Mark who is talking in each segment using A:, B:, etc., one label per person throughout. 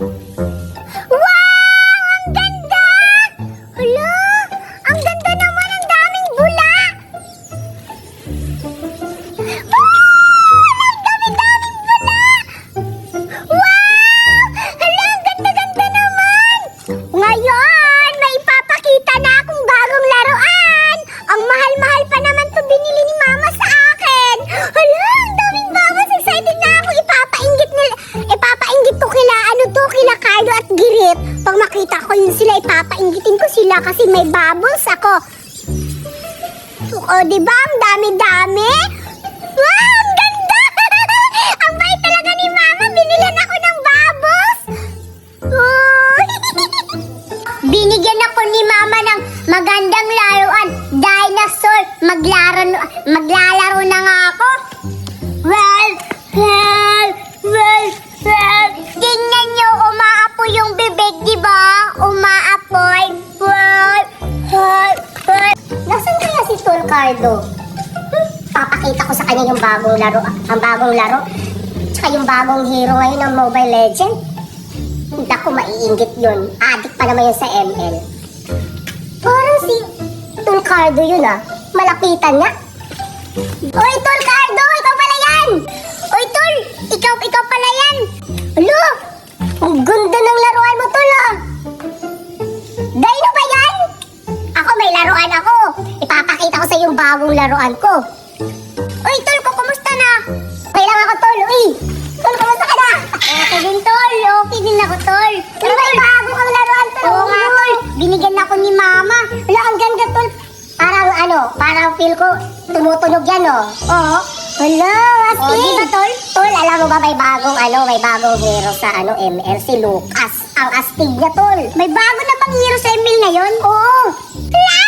A: Wow! Ang ganda! Hala! Ang ganda naman! Ang daming bula! Wow! Ang dami-daming bula! Wow! Hala! Ang ganda-ganda naman! Ngayon, may ipapakita na akong bagong laruan! Ang mahal-mahal pa naman to binili ni Mama sa akin! Hala! Ang daming babas! Excited na ako! Ipapainggit ko kila, kila Carlo at Girit. Pag makita ko yun sila, ipapainggitin ko sila kasi may bubbles ako. O, diba? Ang dami-dami. Wow! Ang ganda! Ang bait talaga ni Mama. Binilan ako ng bubbles. Oh. Binigyan ako ni Mama ng magandang laruan. Dinosaur. Maglalaro na nga ako. Well. Tingnan nyo, umaapoy yung bibig, di ba? Umaapoy. Nasaan kaya si Tol Cardo? Papakita ko sa kanya yung bagong laro. Ang bagong laro. Tsaka yung bagong hero ngayon ng Mobile Legends. Hindi ako maiinggit yun. Addict pa naman yun sa ML. Parang si Tol Cardo yun Malapitan niya. Oy, Tol Cardo! Ikaw pala yan! Oy, Tol! Ikaw pala yan! Alo! Ang ganda ng laruan mo, Tol, Dino ba yan? Ako, may laruan ako. Ipapakita ko sa yung bagong laruan ko. Oy, Tol, kumusta na? Okay lang ako, Tol. Uy! Tol, kumusta ka na? Okay din, Tol. Okay din ako, Tol. Ano ba yung bago kang laruan, Tol? Oo nga, Tol. Binigyan ako ni Mama. Alo, ang ganda, Tol. Parang feel ko tumutunog yan, Oo. Hala, Asti. Di ba, Tol? Tol, alam mo ba may bagong hero sa ML, si Lucas. Ang astig niya, Tol. May bago na bang hero sa ML ngayon? Oo. La.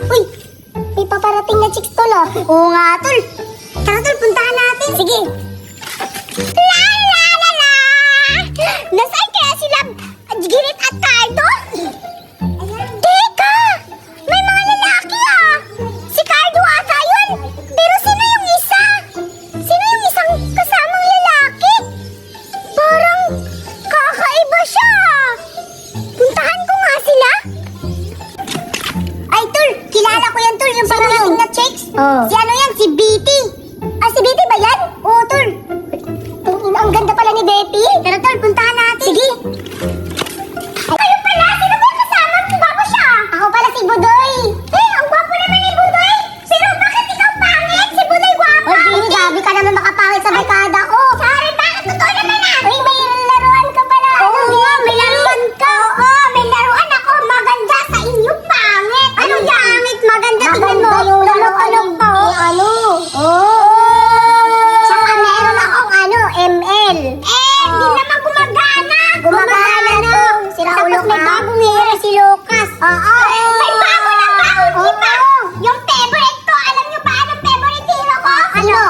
A: Uy, may paparating na chicks, Tol, Oo nga, Tol. Tara, Tol, puntahan natin. Sige. La. Nasaan kaya sila Girit at Cardo? Teka! May mga lalaki, Si Cardo ata yun. Pero sino yung isa? Sino yung isang kasamang lalaki? Parang kakaiba siya. Puntahan ko nga sila. Ay, Tol, kilala ko yan, Tol. Yung parating na chicks. Si ano yan? Si Betty. Si Betty ba yan? Oo, Tol. Ang ganda pala ni Betty. Tara, Tol, puntahan natin. Sige. Kayo pala, sino ba yung kasama? Gwapo siya. Ako pala si Budoy. Ang gwapo naman ni Budoy. Pero bakit ikaw pangit? Si Budoy gwapo. Uy, gabi ka naman makapangit sa barkada ko. Sorry, bakit totoo naman Uy, may laruan ka pala. Oo, may laruan ka. Oo, may laruan ako. Maganda sa inyo, pangit. Ano pangit? Maganda, tingnan mo. Tulog-tulog pa, Saka meron akong ML. Di naman gumagana. Gumagana na. Tapos may bagong hero si Lucas. May bago na diba? Yung favorite ko. Alam nyo ba anong favorite hero ko? Ano?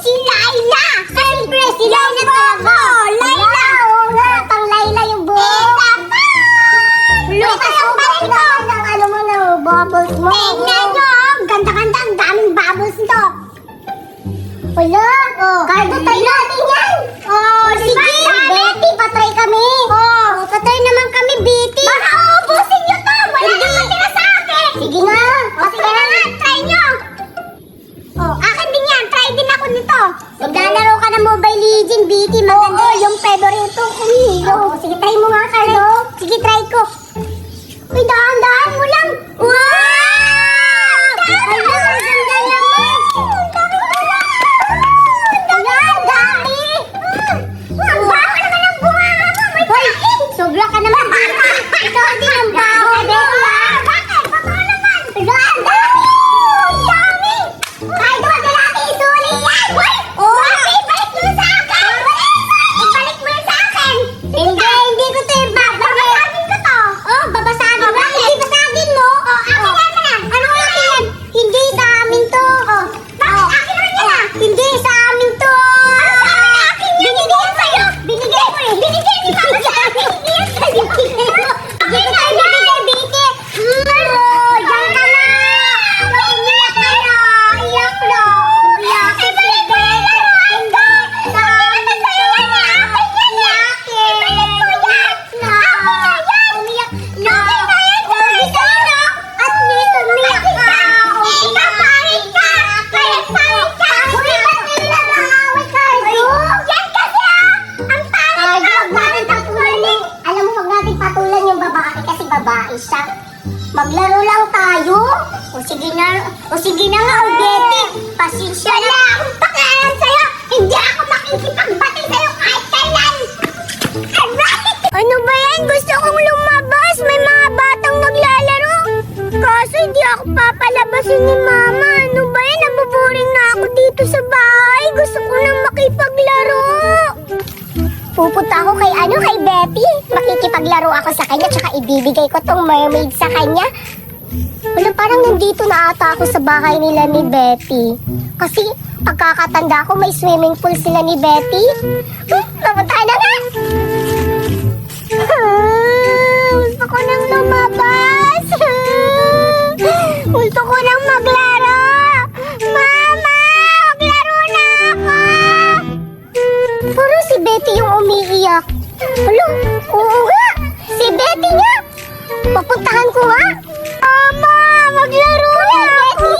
A: Si Layla. Siyempre, si Layla talaga. Layla. Oo nga, pang Layla yung buhok. Lucas, yung balik ko. Ano mo na, bubbles mo. Tingnan nyo. Ganda-ganda. Ang daming bubbles nito. Wala. Cardo, try natin yan. Sige. Betty, patry kami. Patry naman kami, Betty. Baka uubusin nyo to. Wala naman tira sa akin. Sige nga. Sige na nga, try nyo. Akin din yan. Try din ako nito. Maglalaro ka ng Mobile Legends, Betty. Maganda. Yung favorite ko. Sige, try mo nga, Cardo. Sige, try ko. Uy, dahan-dahan mo lang. Wow! Ang ganda naman. Ang dami. Maglaro lang tayo? O sige na nga, Betty. Pasensya na. Wala akong pakialam sa'yo. Hindi ako makikipagbati sa'yo kahit kailan. Ano ba yan? Gusto kong lumabas. May mga batang naglalaro. Kaso hindi ako papalabasin ni Mama. Ano ba yan? Nabuboring na ako dito sa bahay. Gusto ko nang makipaglaro. Pupunta ako kay Betty. Makikipaglaro ako sa kanya, tsaka ibibigay ko tong mermaid sa kanya. Wala, parang nandito na ata ako sa bahay nila ni Betty. Kasi pagkakatanda ko, may swimming pool sila ni Betty. Mapunta na nga! Gusto ko nang lumabas. Gusto ko nang maglaro. Mama, maglaro na ako. Puro si Betty yung umiiyak. Alo, oo nga. Si Betty nga. Papuntahan ko nga. Mama, maglaro na Betty.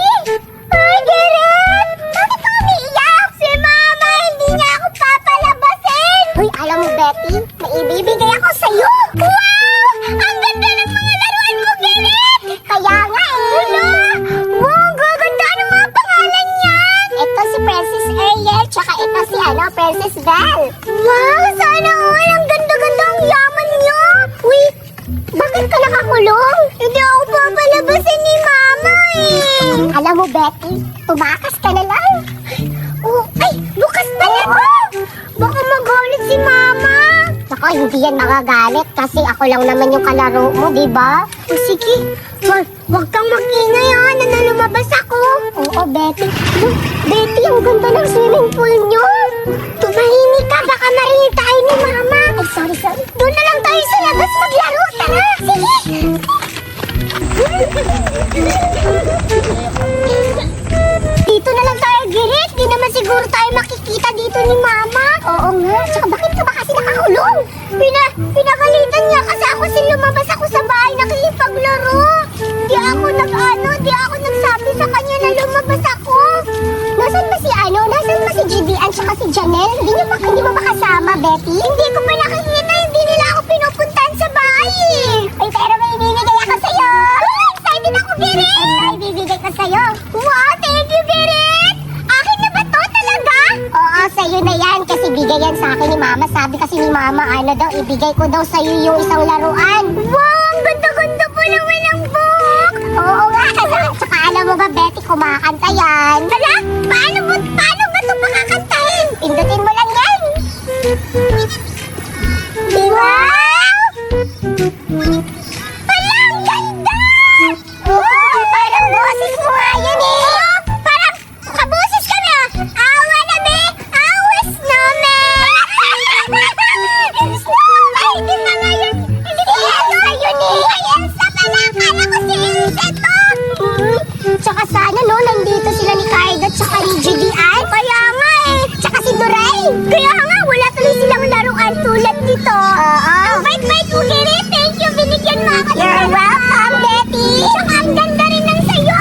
A: Ay, Gerrit. Bakit ka umiiyak? Si Mama, hindi niya ako papalabasin. Uy, alam mo Betty, may ibibigay ako sa'yo. Wow! Ang ganda ng mga laruan ko, Gerrit. Kaya nga eh. Wow, ang gaganda ng mga pangalan niyan. Ito si Princess Ariel, tsaka ito si Princess Belle. Wow, sana all. Ang ganda-ganda ang yaman niyo. Uy, bakit ka nakakulong? Hindi ako papalabasin ni Mama eh. Alam mo, Betty, tumakas ka na lang. Oh, ay, bukas pala ko. Baka magalit si Mama. Ako, hindi yan magagalit kasi ako lang naman yung kalaro mo, di ba? O sige, wag kang mag-ingay ha, na lumabas ako. Oo, Betty. Look, Betty, ang ganda ng swimming pool nyo. Tumahimik ka, baka marinig tayo ni Mama. Ay, sorry. Doon na lang tayo sa labas maglaro. Tara, sige. Dito na lang tayo, Gerrit. Di naman siguro tayo makikita dito ni Mama. Oo nga. Tsaka bakit ka ba kasi nakakulong? Pinagalitan niya kasi lumabas ako sa bahay nakikipaglaro. Di ako nagsabi sa kanya na lumabas ako. Nasaan ba si GBan tsaka si Janelle? Hindi mo ba kasama, Betty? Hindi ko pa nakikita. Hindi nila ako pinupuntahan sa bahay eh. Ay, pero may ibibigay ako sa'yo. Excited ako, Gerrit. May ibibigay ko sa'yo. Wow, thank you, Gerrit. Akin na ba to talaga? Oo, sa'yo na yan. Kasi bigay yan sa akin ni Mama. Sabi kasi ni Mama, ibigay ko daw sa'yo yung isang laruan. Wow, ang ganda-ganda po naman ang book. Oo nga. Tsaka alam mo ba, Betty, kumakanta yan. Hala, paano ba ito makakantahin? Pindutin mo lang yan. Wow! Hala, ang ganda! Oh, parang boses mo nga yan eh. Parang kaboses ka na. Awa na, be. Awas na, me. Ay, di na nga yun. Hindi yun eh. Ayan sa pala. Kala ko si Ilse to. Tsaka sana nandito sila ni Kaido tsaka ni GDI. Kaya nga eh. Tsaka si Duray. Kaya nga, wala tuloy silang laruan tulad dito. Ang bait-bait mo, Gerrit. Thank you. Binigyan mo ako. You're welcome, Betty. Tsaka ang ganda rin ng sayo.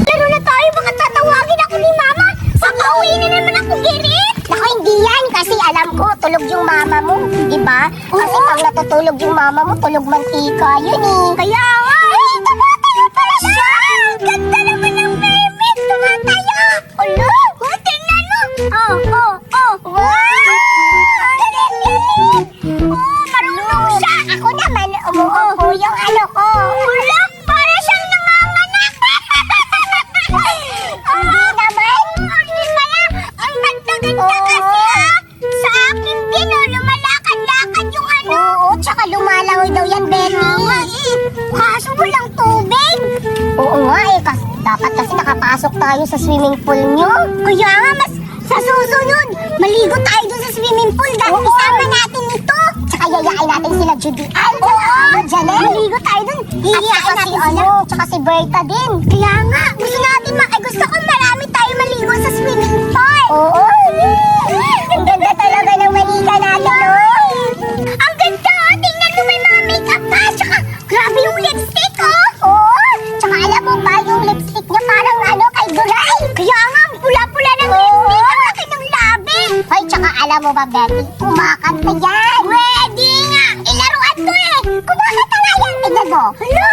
A: Laro na tayo. Baka tatawagin ako ni Mama. Pauwi na naman ako, Gerrit. Naku, hindi yan. Kasi alam ko, tulog yung Mama mo. Diba? Kasi pag natutulog yung Mama mo, tulog mantika. Yun eh. Kaya nga. Ay, tumatayo pala siya. Ang ganda naman ng mermaid. Tumatayo. Ulo. Tingnan mo. Oh. Wow! Ang galing. Marunong siya. Ako naman, umuupo yung ko. Ulo, para siyang nanganganak. Hindi naman. Hindi pala. Ang ganda-ganda kasi sa akin din, lumalakad-lakad yung Oo, tsaka lumalangoy daw yan, Betty. Kaso walang tubig. Oo nga eh, dapat kasi nakapasok tayo sa swimming pool nyo. Kaya nga, sa susunod, maligo tayo dun sa swimming pool dahil isama natin ito. Tsaka yayain natin sila Judian. Oo, Janelle. Maligo tayo dun. Hihiyain natin sila. Tsaka si Berta din. Kaya nga, gusto ko marami tayo maligo sa swimming pool. Oo. Ang ganda talaga ng manika natin, no? Ang ganda, tingnan mo may mga makeup pa. Tsaka, grabe yung lipstick, oh. Oo. Tsaka alam mo ba, yung lipstick niya parang kay Duray. Kaya nga, pula-pula ng lipstick. Ang laki ng labi. Hoy, tsaka alam mo ba, Betty, kumakanta yan. Pwede nga. Ilaruan ko eh. Kumakanta nga yan, tignan mo. Hala,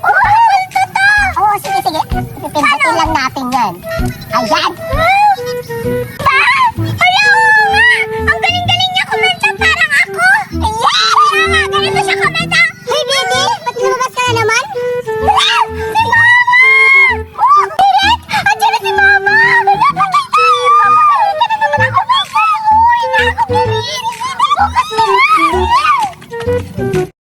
A: oh, ito to. Oo, sige, sige. Pindutin lang natin yan. Ayan.